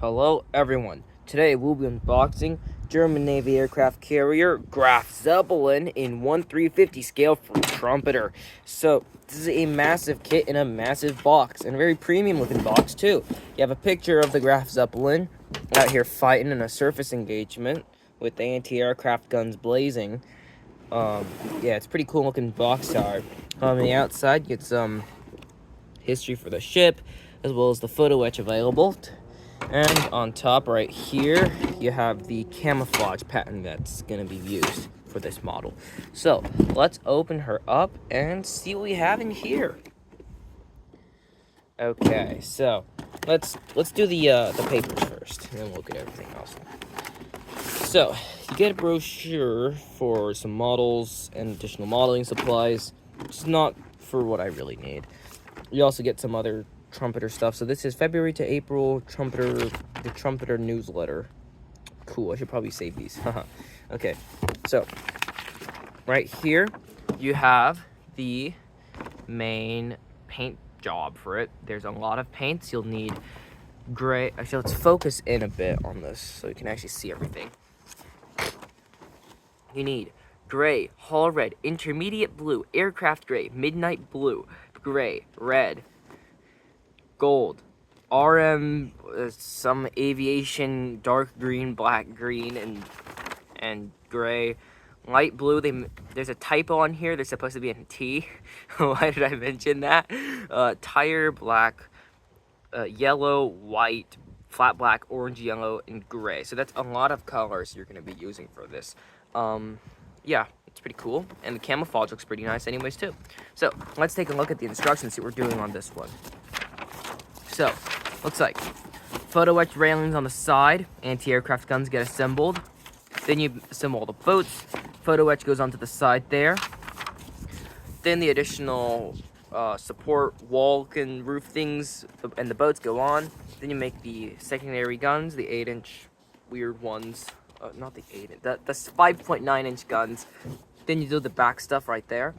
Hello everyone, today we'll be unboxing German Navy aircraft carrier GRAF Zeppelin in 1/350 scale from Trumpeter. So this is a massive kit in a massive box, and a very premium looking box too. You have a picture of the GRAF Zeppelin out here fighting in a surface engagement with the anti-aircraft guns blazing. Yeah, it's a pretty cool looking box art. On the outside you get some history for the ship, as well as the photo etch available. And on top right here, you have the camouflage pattern that's going to be used for this model. So let's open her up and see what we have in here. Okay, so let's do the papers first, and then we'll look at everything else. So you get a brochure for some models and additional modeling supplies. It's not for what I really need. You also get some other Trumpeter stuff. So this is February to April the Trumpeter newsletter. Cool, I should probably save these. Okay, so right here you have the main paint job for it. There's a lot of paints. You'll need gray. Actually, let's focus in a bit on this so you can actually see everything. You need gray, hull red, intermediate blue, aircraft gray, midnight blue, gray, red, gold, RM, some aviation, dark green, black green, and gray, light blue. There's a typo on here. There's supposed to be a T. Why did I mention that? Tire, black, yellow, white, flat black, orange, yellow, and gray. So that's a lot of colors you're going to be using for this. Yeah, it's pretty cool, and the camouflage looks pretty nice anyways too. So let's take a look at the instructions, see what we're doing on this one. So, looks like photo etch railings on the side, anti-aircraft guns get assembled. Then you assemble all the boats. Photo etch goes onto the side there. Then the additional support wall and roof things and the boats go on. Then you make the secondary guns, the 8-inch weird ones. Not the 8-inch, the 5.9-inch guns. Then you do the back stuff right there.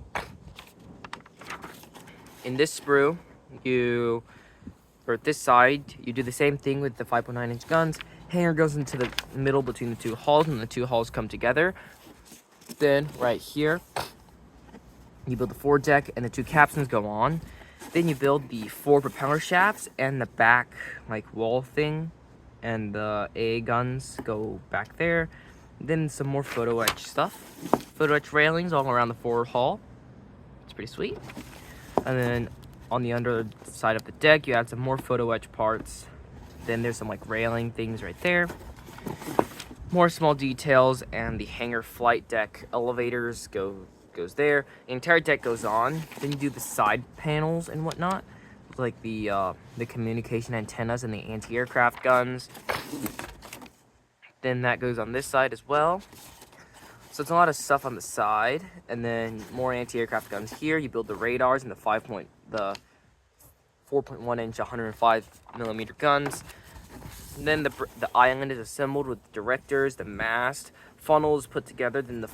In this sprue, or this side, you do the same thing with the 5.9-inch guns. Hanger goes into the middle between the two hulls, and the two hulls come together. Then, right here, you build the foredeck, and the two capstans go on. Then you build the 4 propeller shafts, and the back, wall thing, and the AA guns go back there. Then some more photo etch stuff. Photo etch railings all around the forward hull. It's pretty sweet. And then on the underside of the deck, you add some more photo etch parts. Then there's some railing things right there. More small details, and the hangar flight deck elevators goes there. The entire deck goes on. Then you do the side panels and whatnot, like the communication antennas and the anti-aircraft guns. Then that goes on this side as well. So it's a lot of stuff on the side, and then more anti-aircraft guns here. You build the radars and the 4.1-inch 105mm guns. And then the island is assembled with the directors, the mast, funnels put together. Then the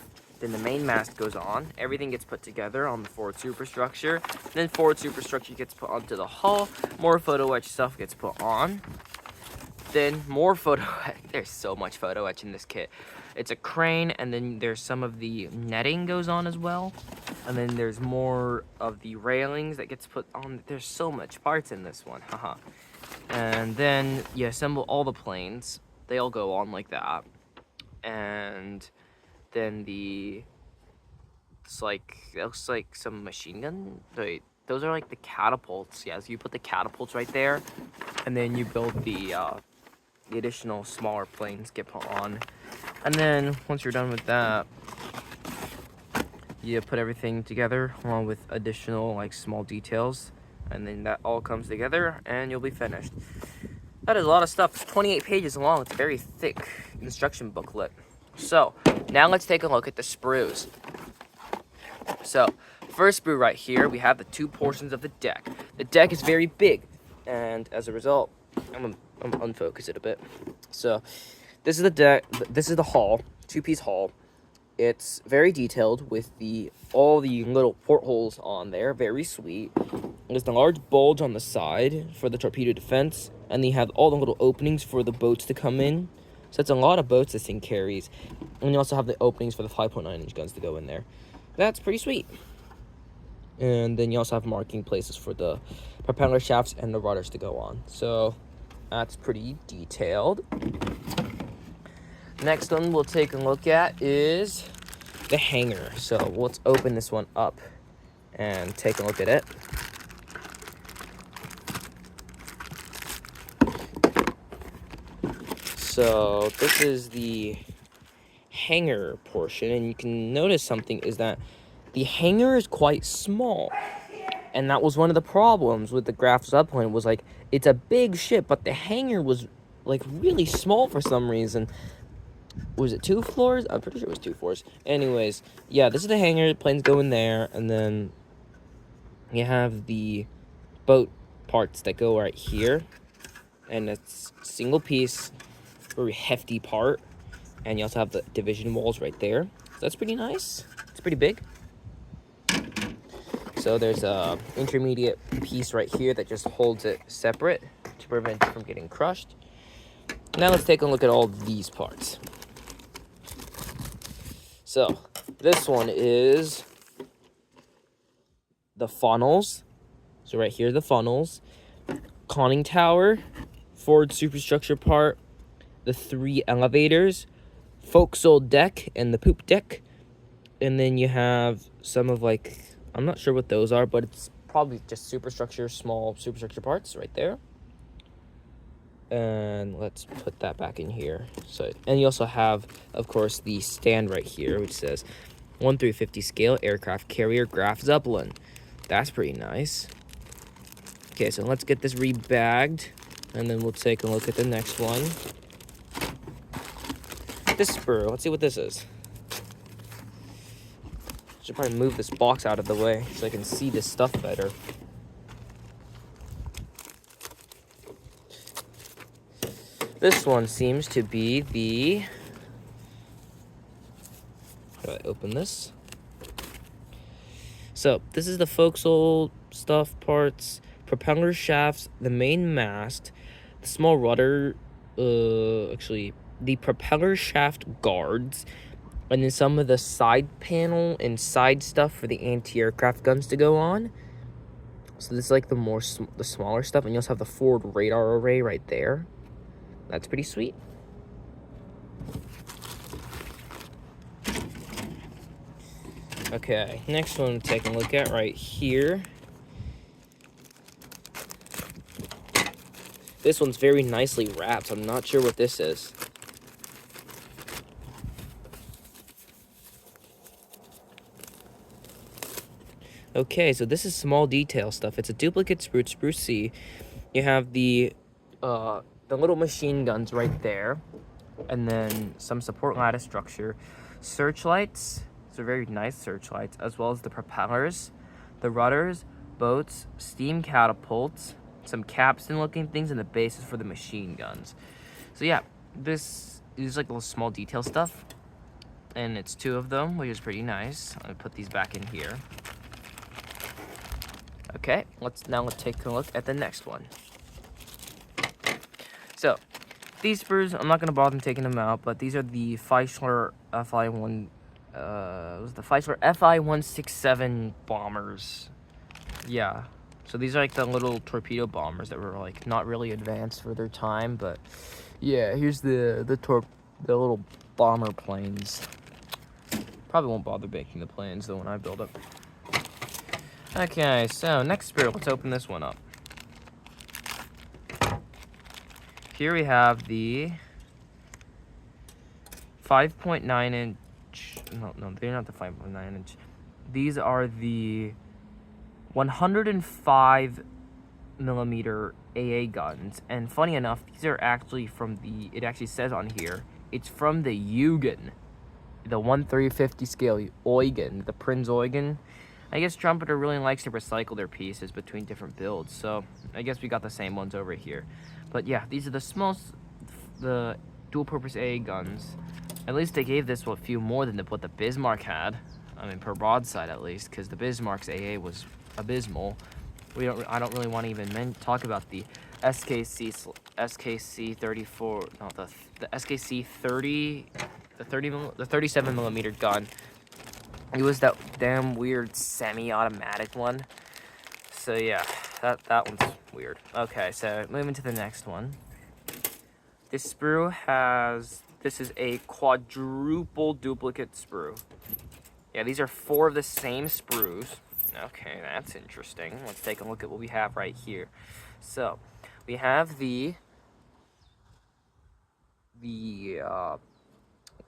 main mast goes on. Everything gets put together on the forward superstructure. Then forward superstructure gets put onto the hull. More photo etch stuff gets put on. Then more photo etch. There's so much photo etch in this kit. It's a crane, and then there's some of the netting goes on as well. And then there's more of the railings that gets put on. There's so much parts in this one, haha. And then you assemble all the planes. They all go on like that. And then it looks like some machine gun. Wait, those are the catapults. Yeah, so you put the catapults right there, and then you build the additional smaller planes get put on. And then once you're done with that, you put everything together along with additional small details, and then that all comes together and you'll be finished. That is a lot of stuff. It's 28 pages long. It's a very thick instruction booklet. So now let's take a look at the sprues. So first sprue right here, we have the 2 portions of the deck. The deck is very big, and as a result, I'm unfocus it a bit. So this is the deck. This is the hull, 2-piece hull. It's very detailed with all the little portholes on there. Very sweet. There's the large bulge on the side for the torpedo defense. And then you have all the little openings for the boats to come in. So it's a lot of boats this thing carries. And you also have the openings for the 5.9-inch guns to go in there. That's pretty sweet. And then you also have marking places for the propeller shafts and the rudders to go on. So that's pretty detailed. Next one we'll take a look at is the hangar. So let's open this one up and take a look at it. So this is the hangar portion, and you can notice something is that the hangar is quite small. And that was one of the problems with the Graf Zeppelin, was like, it's a big ship, but the hangar was like really small for some reason. Was it 2 floors? I'm pretty sure it was 2 floors. Anyways, yeah, this is the hangar, planes go in there, and then you have the boat parts that go right here. And it's single piece, very hefty part. And you also have the division walls right there. So that's pretty nice. It's pretty big. So there's a intermediate piece right here that just holds it separate to prevent it from getting crushed. Now let's take a look at all these parts. So this one is the funnels. So right here, the funnels. Conning tower, forward superstructure part, the 3 elevators, forecastle deck, and the poop deck. And then you have some of like, I'm not sure what those are, but it's probably just superstructure, small superstructure parts right there. And let's put that back in here. So, and you also have, of course, the stand right here, which says 1/50 scale aircraft carrier Graf Zeppelin. That's pretty nice. Okay, so let's get this rebagged, and then we'll take a look at the next one. This spur, let's see what this is. Should probably move this box out of the way so I can see this stuff better. This one seems to be the... How do I open this? So, this is the forecastle stuff parts, propeller shafts, the main mast, the small rudder, actually, the propeller shaft guards, and then some of the side panel and side stuff for the anti-aircraft guns to go on. So this is like the smaller stuff, and you also have the forward radar array right there. That's pretty sweet. Okay, next one to take a look at right here. This one's very nicely wrapped. I'm not sure what this is. Okay, so this is small detail stuff. It's a duplicate spruce C. You have the little machine guns right there, and then some support lattice structure, searchlights. So very nice searchlights, as well as the propellers, the rudders, boats, steam catapults, some capstan-looking things, and the bases for the machine guns. So yeah, this is like little small detail stuff, and it's 2 of them, which is pretty nice. I'm gonna put these back in here. Okay, let's take a look at the next one. So, these spurs, I'm not gonna bother taking them out, but these are the Fischler FI-167 bombers. Yeah, so these are like the little torpedo bombers that were like not really advanced for their time, but yeah, here's the little bomber planes. Probably won't bother making the planes though when I build it. Okay, so next spur, let's open this one up. Here we have the 5.9 inch, no, they're not the 5.9 inch. These are the 105 millimeter AA guns. And funny enough, these are actually from it actually says on here, it's from the Eugen, the 1/350 scale Eugen, the Prinz Eugen. I guess Trumpeter really likes to recycle their pieces between different builds, so I guess we got the same ones over here. But yeah, these are the dual-purpose AA guns. At least they gave this a few more than what the Bismarck had. I mean, per broadside at least, because the Bismarck's AA was abysmal. I don't really want to even talk about the SKC 34, no, the SKC 30, the 37 millimeter gun. It was that damn weird semi-automatic one. So yeah, that one's weird. Okay, so moving to the next one. This sprue this is a quadruple duplicate sprue. Yeah, these are 4 of the same sprues. Okay, that's interesting. Let's take a look at what we have right here. So, we have we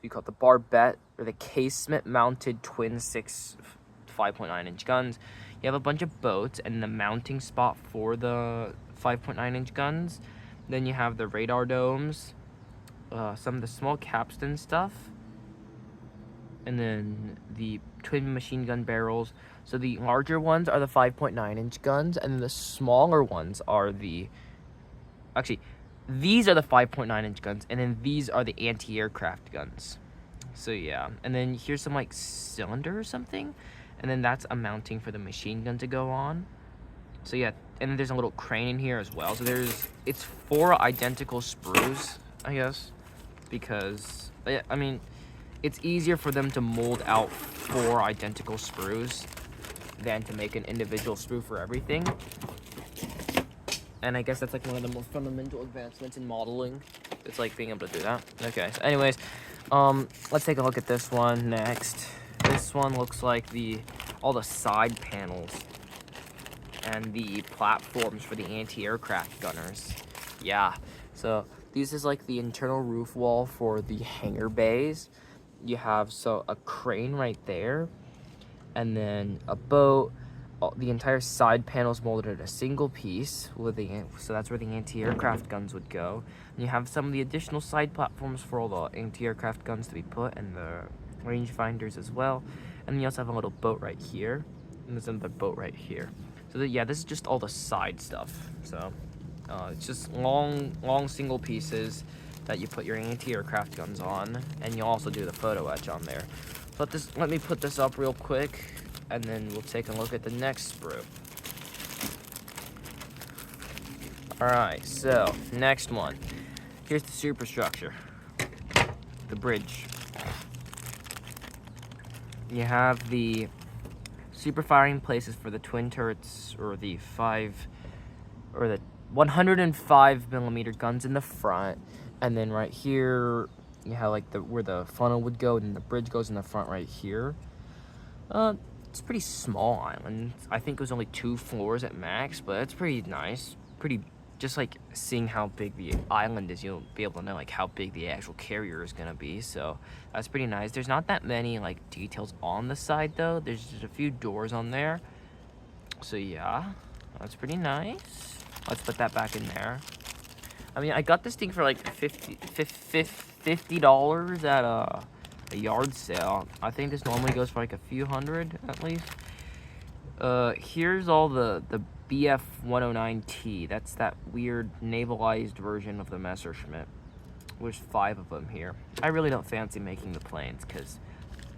call it the barbette, or the casement-mounted twin 5.9-inch guns. You have a bunch of boats and the mounting spot for the 5.9-inch guns. Then you have the radar domes, some of the small capstan stuff, and then the twin machine gun barrels. So the larger ones are the 5.9-inch guns, and then the smaller ones are these are the 5.9-inch guns, and then these are the anti-aircraft guns. So yeah, and then here's some like cylinder or something, and then that's a mounting for the machine gun to go on. So yeah, and then there's a little crane in here as well. So it's 4 identical sprues, I guess, because I mean, it's easier for them to mold out 4 identical sprues than to make an individual sprue for everything. And I guess that's like one of the more fundamental advancements in modeling. It's like being able to do that. Okay, so anyways, let's take a look at this one next. This one looks like all the side panels and the platforms for the anti-aircraft gunners. Yeah, so this is like the internal roof wall for the hangar bays. You have a crane right there, and then a boat. The entire side panel is molded in a single piece so that's where the anti-aircraft guns would go. And you have some of the additional side platforms for all the anti-aircraft guns to be put, and the rangefinders as well. And then you also have a little boat right here, and there's another boat right here. So yeah, this is just all the side stuff. So it's just long single pieces that you put your anti-aircraft guns on, and you also do the photo etch on there. Let me put this up real quick, and then we'll take a look at the next sprue. Alright, so next one. Here's the superstructure, the bridge. You have the super firing places for the twin turrets, or the 105 millimeter guns in the front, and then right here you have like where the funnel would go, and the bridge goes in the front right here. It's a pretty small island. I think it was only 2 floors at max, but it's pretty nice. Just like seeing how big the island is, you'll be able to know like how big the actual carrier is gonna be. So that's pretty nice. There's not that many like details on the side though. There's just a few doors on there. So yeah, that's pretty nice. Let's put that back in there. I mean, I got this thing for like $50 at a yard sale. I think this normally goes for like a few hundred at least. Here's all the BF 109T. That's that weird navalized version of the Messerschmitt. There's 5 of them here. I really don't fancy making the planes because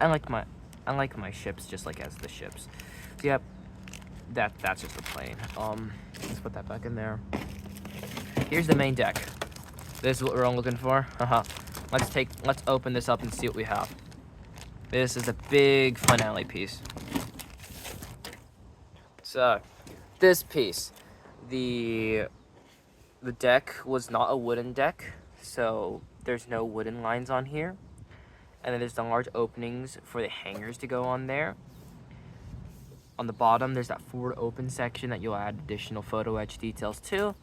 I like my ships just like as the ships. So yeah, that's just a plane. Let's put that back in there. Here's the main deck. This is what we're all looking for. Let's open this up and see what we have. This is a big finale piece. So, this piece, the deck was not a wooden deck, so there's no wooden lines on here. And then there's the large openings for the hangers to go on there. On the bottom, there's that forward open section that you'll add additional photo etch details to.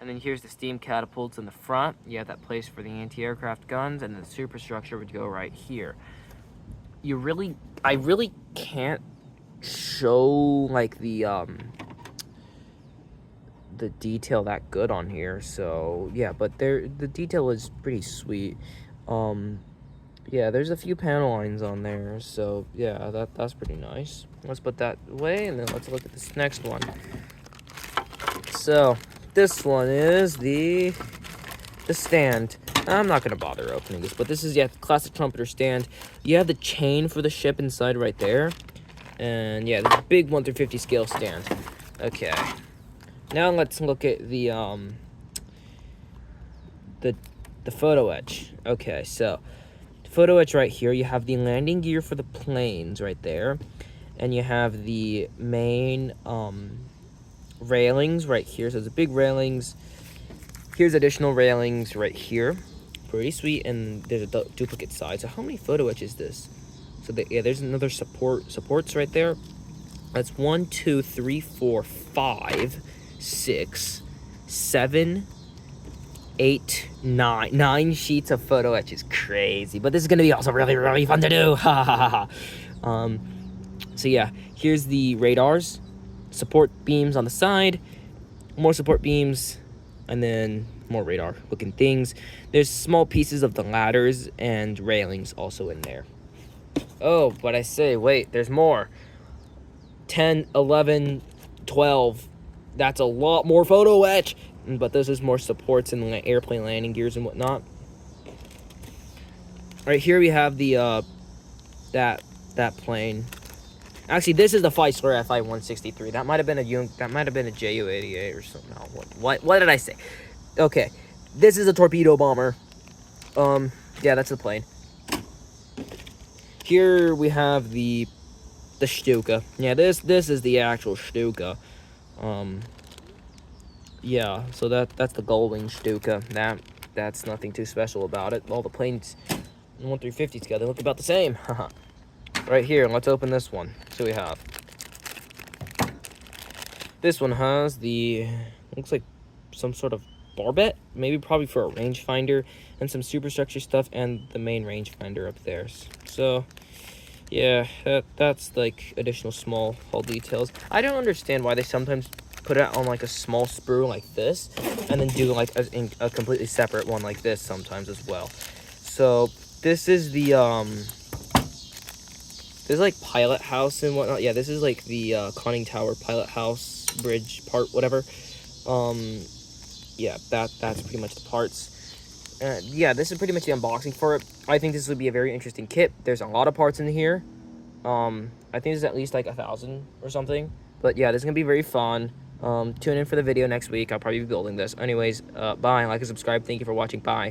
And then here's the steam catapults in the front. You have that place for the anti-aircraft guns, and the superstructure would go right here. I really can't show like the detail that good on here. So yeah, but the detail is pretty sweet. Yeah, there's a few panel lines on there. So yeah, that's pretty nice. Let's put that away, and then let's look at this next one. So this one is the stand. I'm not gonna bother opening this, but this is, yeah, the classic Trumpeter stand. You have the chain for the ship inside right there, and yeah, the big 1/50 scale stand. Okay, now let's look at the the photo etch. Okay, so photo etch right here. You have the landing gear for the planes right there, and you have the main railings right here. So there's big railings. Here's additional railings right here. Pretty sweet, and there's a duplicate side. So how many photo etch is this? So yeah, there's another supports right there. That's 1, 2, 3, 4, 5, 6, 7, 8, 9. 9 sheets of photo etch is crazy, but this is gonna be also really, really fun to do. Ha ha ha ha. So yeah, here's the radars, support beams on the side, more support beams, and then more radar looking things. There's small pieces of the ladders and railings also in there. Oh, but I say, wait, there's more. 10, 11, 12. That's a lot more photo etch. But this is more supports and airplane landing gears and whatnot. Right here we have the that plane. Actually, this is the Chrysler FI-163. That might have been a Ju-88 or something. No, what did I say? Okay, this is a torpedo bomber. Yeah, that's the plane. Here we have the Stuka. Yeah, this is the actual Stuka. Yeah, so that's the Gullwing Stuka. That's nothing too special about it. All the planes in 1-350 together look about the same. Right here, let's open this one. So we have this one has looks like some sort of barbette, probably for a rangefinder, and some superstructure stuff, and the main rangefinder up there. So yeah, that's like additional small hull details. I don't understand why they sometimes put it on like a small sprue like this, and then do like a completely separate one like this sometimes as well. So this is the this is like pilot house and whatnot. Yeah, this is like the conning tower, pilot house, bridge part, whatever. Yeah, that's pretty much the parts. Yeah, this is pretty much the unboxing for it. I think this would be a very interesting kit. There's a lot of parts in here. I think there's at least like 1,000 or something. But yeah, this is gonna be very fun. Tune in for the video next week. I'll probably be building this. Anyways, bye. Like and subscribe. Thank you for watching. Bye.